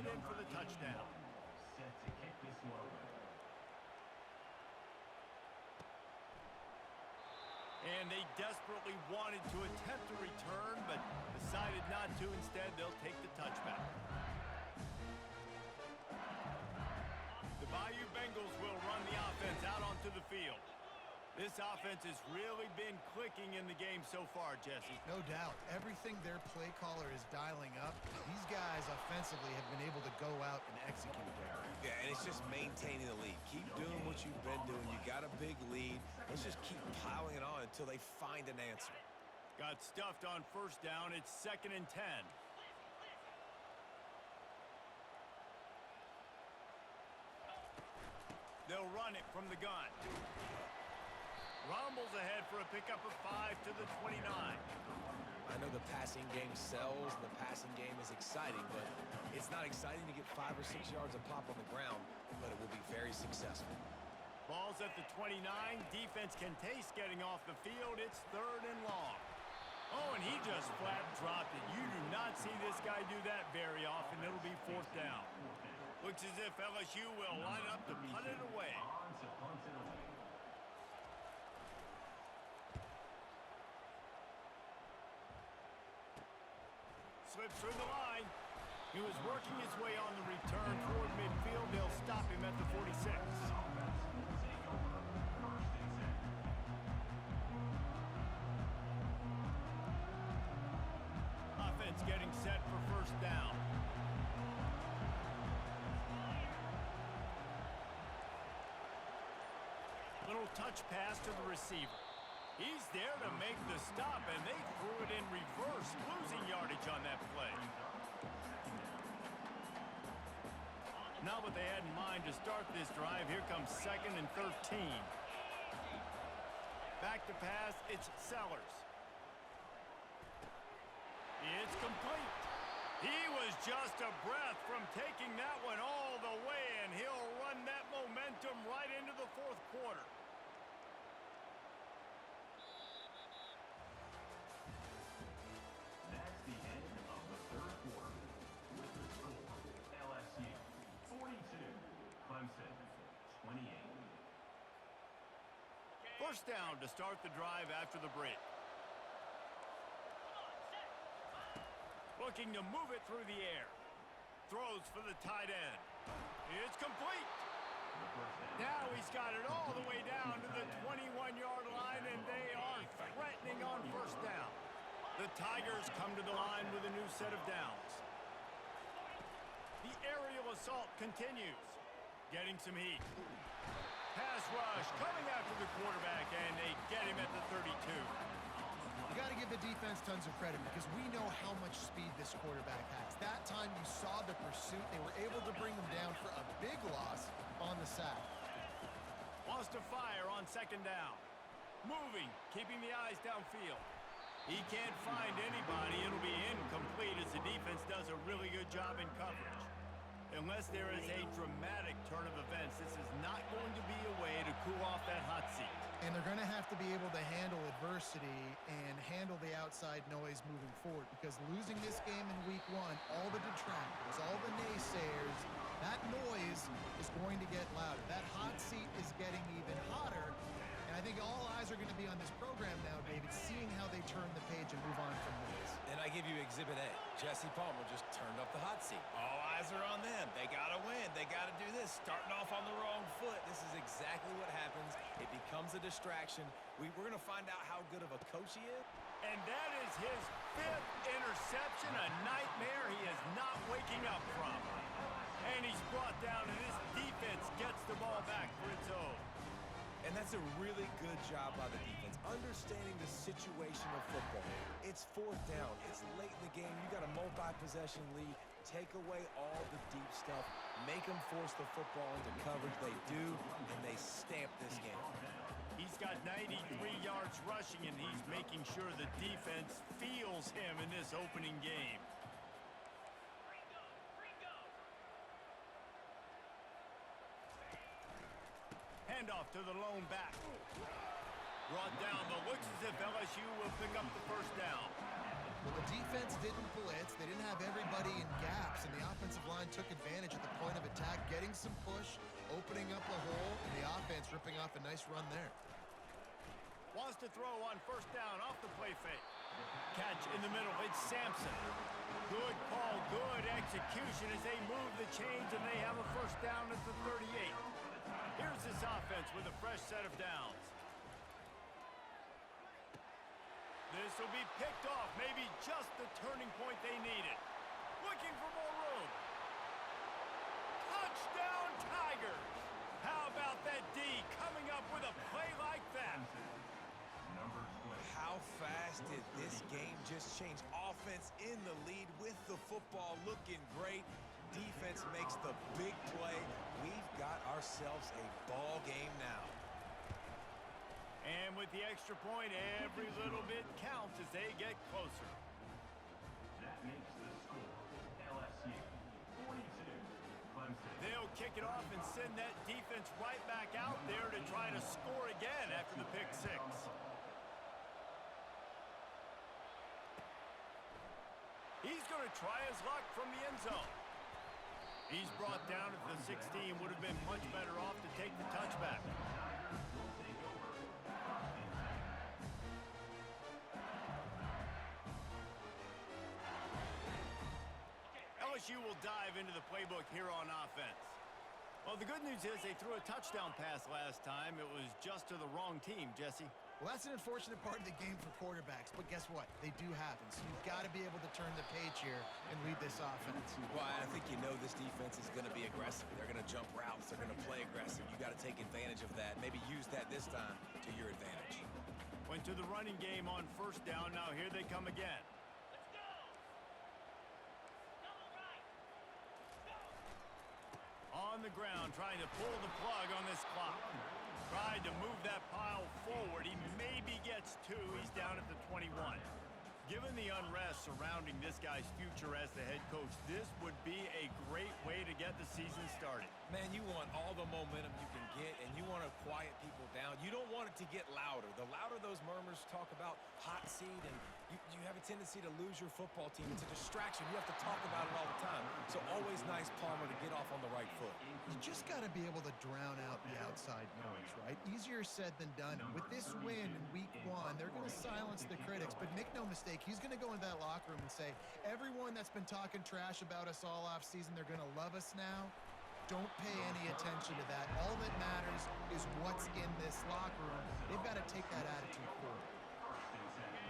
in for the touchdown. Set to kick this one. And they desperately wanted to attempt a return, but decided not to. Instead, they'll take the touchback. The Bayou Bengals will run the offense out onto the field. This offense has really been clicking in the game so far, Jesse. No doubt. Everything their play caller is dialing up, these guys offensively have been able to go out and execute there. Yeah, and it's just maintaining the lead. Keep doing what you've been doing. You got a big lead. Let's just keep piling it on until they find an answer. Got stuffed on first down. It's 2nd and 10. They'll run it from the gun. Rumbles ahead for a pickup of 5 to the 29. I know the passing game sells and the passing game is exciting, but it's not exciting to get 5 or 6 yards a pop on the ground, but it will be very successful. Ball's at the 29. Defense can taste getting off the field. It's 3rd and long. Oh, and he just flat dropped it. You do not see this guy do that very often. It'll be 4th down. Looks as if LSU will line up to punt it away. Slips through the line. He was working his way on the return toward midfield. They'll stop him at the 46. Offense getting set for 1st down. Little touch pass to the receiver. He's there to make the stop, and they threw it in reverse, losing yardage on that play. Not what they had in mind to start this drive. Here comes 2nd and 13. Back to pass, it's Sellers. It's complete. He was just a breath from taking that one all the way, and he'll run that momentum right into the 4th quarter. That's the end of the 3rd quarter. With the score, LSU 42, Clemson 28. 1st down to start the drive after the break. Looking to move it through the air. Throws for the tight end. It's complete. Now he's got it all the way down to the 21-yard line, and they are threatening on 1st down. The Tigers come to the line with a new set of downs. The aerial assault continues. Getting some heat. Pass rush coming after the quarterback, and they get him at the 32. You got to give the defense tons of credit because we know how much speed this quarterback has. That time you saw the pursuit. They were able to bring him down for a big loss on the sack. Wants to fire on 2nd down. Moving, keeping the eyes downfield. He can't find anybody. It'll be incomplete as the defense does a really good job in coverage. Unless there is a dramatic turn of events, this is not going to be a way to cool off that hot seat. And they're going to have to be able to handle adversity and handle the outside noise moving forward because losing this game in week 1, all the detractors, all the naysayers, that noise is going to get louder. That hot seat is getting even hotter. And I think all eyes are going to be on this program now, David, seeing how they turn the page and move on from this. And I give you Exhibit A. Jesse Palmer just turned up the hot seat. All eyes are on them. They got to win. They got to do this. Starting off on the wrong foot. This is exactly what happens. It becomes a distraction. We're going to find out how good of a coach he is. And that is his 5th interception, a nightmare he is not waking up from. And he's brought down, and this defense gets the ball back for its own. And that's a really good job by the defense, understanding the situation of football. It's 4th down. It's late in the game. You got a multi-possession lead. Take away all the deep stuff. Make them force the football into coverage. They do, and they stamp this game. He's got 93 yards rushing, and he's making sure the defense feels him in this opening game. Handoff to the lone back. Brought down, but looks as if LSU will pick up the 1st down. Well, the defense didn't blitz. They didn't have everybody in gaps, and the offensive line took advantage at the point of attack, getting some push, opening up a hole, and the offense ripping off a nice run there. Wants to throw on first down off the play fake. Catch in the middle. It's Sampson. Good call, good execution as they move the chains, and they have a first down at the 38. Here's this offense with a fresh set of downs. This will be picked off, maybe just the turning point they needed. Looking for more room. Touchdown, Tigers! How about that D coming up with a play like that? Number 20. How fast did this game just change? Offense in the lead with the football, looking great. Defense makes the big play. We've got ourselves a ball game now. And with the extra point, every little bit counts as they get closer. That makes the score LSU 42, Clemson. They'll kick it off and send that defense right back out there to try to score again after the pick six. He's going to try his luck from the end zone. He's brought down at the 16, would have been much better off to take the touchback. LSU will dive into the playbook here on offense. Well, the good news is they threw a touchdown pass last time. It was just to the wrong team, Jesse. Well, that's an unfortunate part of the game for quarterbacks, but guess what? They do happen, so you've got to be able to turn the page here and lead this offense. Well, I think you know this defense is going to be aggressive. They're going to jump routes. They're going to play aggressive. You got to take advantage of that. Maybe use that this time to your advantage. Went to the running game on first down. Now here they come again. On the ground, trying to pull the plug on this clock. Tried to move that pile forward. He maybe gets two. He's down at the 21. Given the unrest surrounding this guy's future as the head coach, this would be a great way to get the season started. Man, you want all the momentum you can get, and you want to quiet people down. You don't want it to get louder. The louder those murmurs talk about hot seat, and you have a tendency to lose your football team. It's a distraction. You have to talk about it all the time. So always nice, Palmer, to get off on the right foot. You just got to be able to drown out the outside noise, right? Easier said than done. With this win in week one, they're going to silence the critics, but make no mistake, he's going to go into that locker room and say, everyone that's been talking trash about us all offseason, they're going to love us now. Don't pay any attention to that. All that matters is what's in this locker room. They've got to take that attitude forward.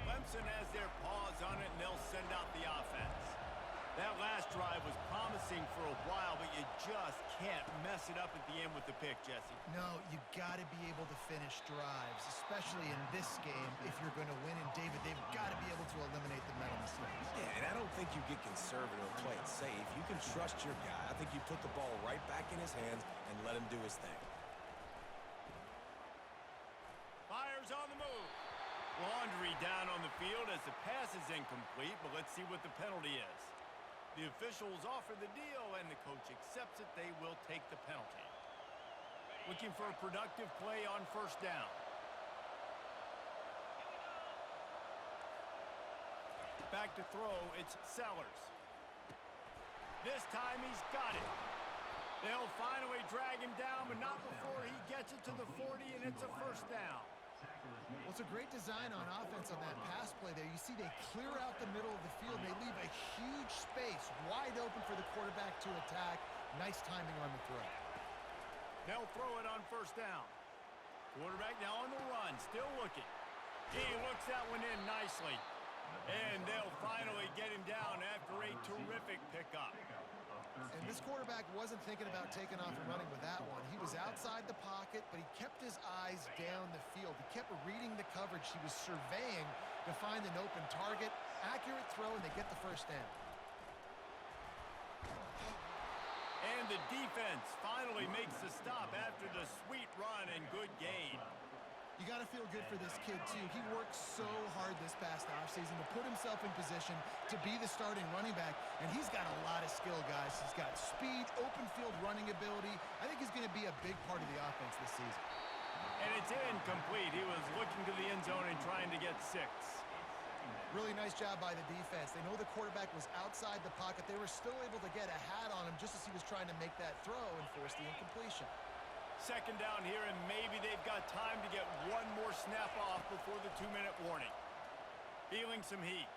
Clemson has their paws on it, and they'll send out the offense. That last drive was promising for a while, but you just can't mess it up at the end with the pick, Jesse. No, you got to be able to finish drives, especially in this game if you're going to win. And David, they've got to be able to eliminate the mental mistakes. Yeah, and I don't think you get conservative or play it safe. You can trust your guy. I think you put the ball right back in his hands and let him do his thing. Fires on the move. Laundry down on the field as the pass is incomplete, but let's see what the penalty is. The officials offer the deal, and the coach accepts it. They will take the penalty. Looking for a productive play on first down. Back to throw, it's Sellers. This time he's got it. They'll finally drag him down, but not before he gets it to the 40, and it's a first down. Well, it's a great design on offense on that pass play there. You see they clear out the middle of the field. They leave a huge space wide open for the quarterback to attack. Nice timing on the throw. They'll throw it on first down. Quarterback now on the run, still looking. He looks that one in nicely. And they'll finally get him down after a terrific pickup. And this quarterback wasn't thinking about taking off and running with that one. He was outside the pocket, but he kept his eyes down the field. He kept reading the coverage. He was surveying to find an open target. Accurate throw, and they get the first down. And the defense finally makes the stop after the sweet run and good gain. You got to feel good for this kid, too. He worked so hard this past offseason to put himself in position to be the starting running back, and he's got a lot of skill, guys. He's got speed, open field running ability. I think he's going to be a big part of the offense this season. And it's incomplete. He was looking to the end zone and trying to get 6. Really nice job by the defense. They know the quarterback was outside the pocket. They were still able to get a hat on him just as he was trying to make that throw and force the incompletion. Second down here, and maybe they've got time to get one more snap off before the 2-minute warning. Feeling some heat.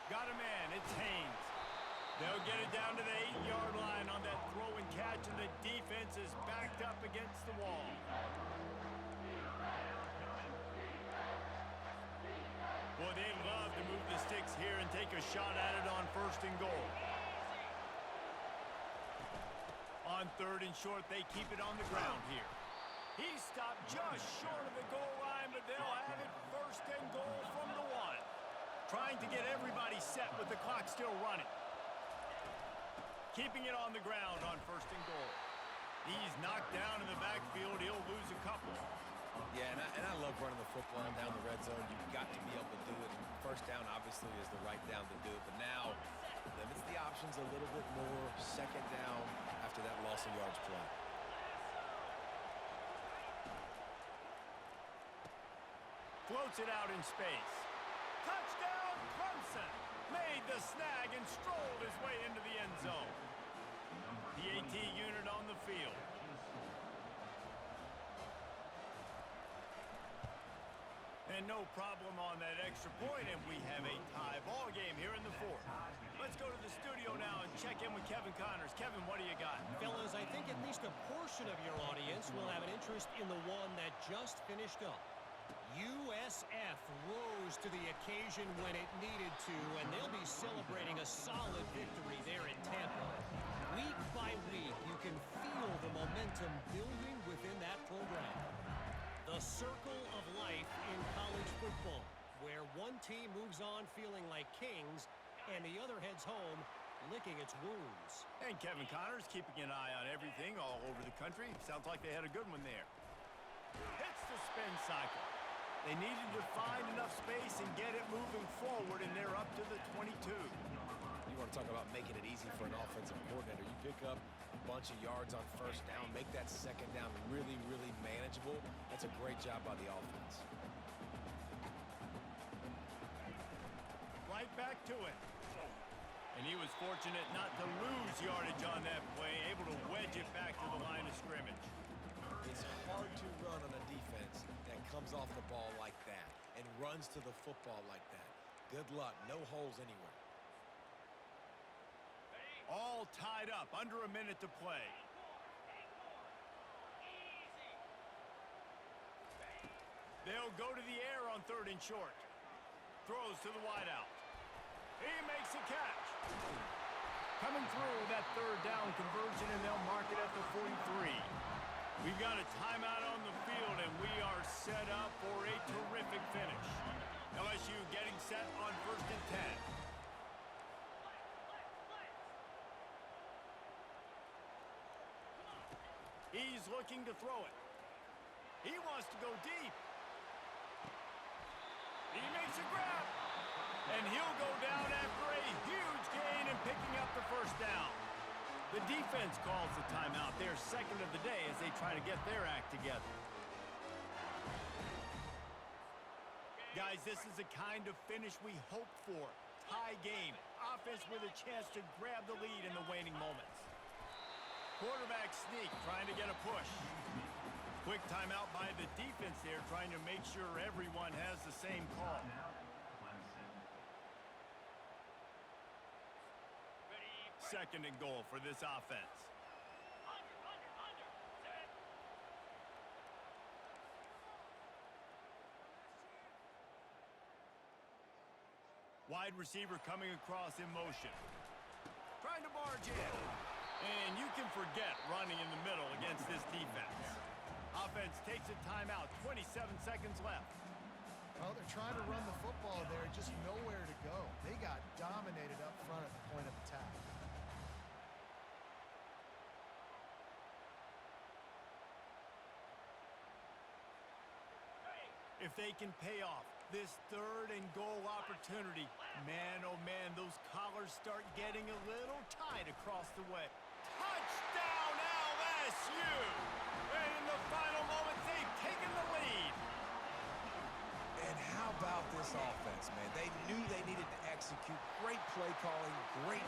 Got a man. It's Haynes. They'll get it down to the 8-yard line on that throw and catch, and the defense is backed up against the wall. Boy, they love to move the sticks here and take a shot at it on 1st and goal. On 3rd and short, they keep it on the ground here. He stopped just short of the goal line, but they'll have it 1st and goal from the 1. Trying to get everybody set with the clock still running. Keeping it on the ground on 1st and goal. He's knocked down in the backfield. He'll lose a couple. Yeah, and I love running the football down the red zone. You've got to be able to do it. And 1st down, obviously, is the right down to do it. But now, limits the options a little bit more. 2nd down after that loss of yards play. Floats it out in space. Touchdown, Clemson! Made the snag and strolled his way into the end zone. The AT unit on the field. And no problem on that extra point, and we have a tie ball game here in the 4th. Let's go to the studio now and check in with Kevin Connors. Kevin, what do you got? Fellas, I think at least a portion of your audience will have an interest in the one that just finished up. USF rose to the occasion when it needed to, and they'll be celebrating a solid victory there in Tampa. Week by week, you can feel the momentum building within that program. The circle of life in college football, where one team moves on feeling like kings, and the other heads home licking its wounds. And Kevin Connors keeping an eye on everything all over the country. Sounds like they had a good one there. Hits the spin cycle. They needed to find enough space and get it moving forward, and they're up to the 22. You want to talk about making it easy for an offensive coordinator. You pick up a bunch of yards on 1st down, make that 2nd down really, really manageable. That's a great job by the offense. Right back to it. And he was fortunate not to lose yardage on that play, able to wedge it back to the line of scrimmage. It's hard to run on a defense that comes off the ball like that and runs to the football like that. Good luck. No holes anywhere. All tied up, under a minute to play. They'll go to the air on 3rd and short. Throws to the wideout. He makes a catch. Coming through that 3rd down conversion, and they'll mark it at the 43. We've got a timeout on the field, and we are set up for a terrific finish. LSU getting set on 1st and 10. He's looking to throw it. He wants to go deep. He makes a grab. And he'll go down after a huge gain and picking up the 1st down. The defense calls the timeout. They're 2nd of the day as they try to get their act together. Guys, this is the kind of finish we hoped for. Tie game. Offense with a chance to grab the lead in the waning moments. Quarterback sneak, trying to get a push. Quick timeout by the defense there, trying to make sure everyone has the same call. Second and goal for this offense. Wide receiver coming across in motion. Trying to barge in. And you can forget running in the middle against this defense. Offense takes a timeout, 27 seconds left. Well, they're trying to run the football there, just nowhere to go. They got dominated up front at the point of attack. If they can pay off this 3rd and goal opportunity, man, oh man, those collars start getting a little tight across the way. Touchdown, LSU! And in the final moments, they've taken the lead. And how about this offense, man? They knew they needed to execute. Great play calling, great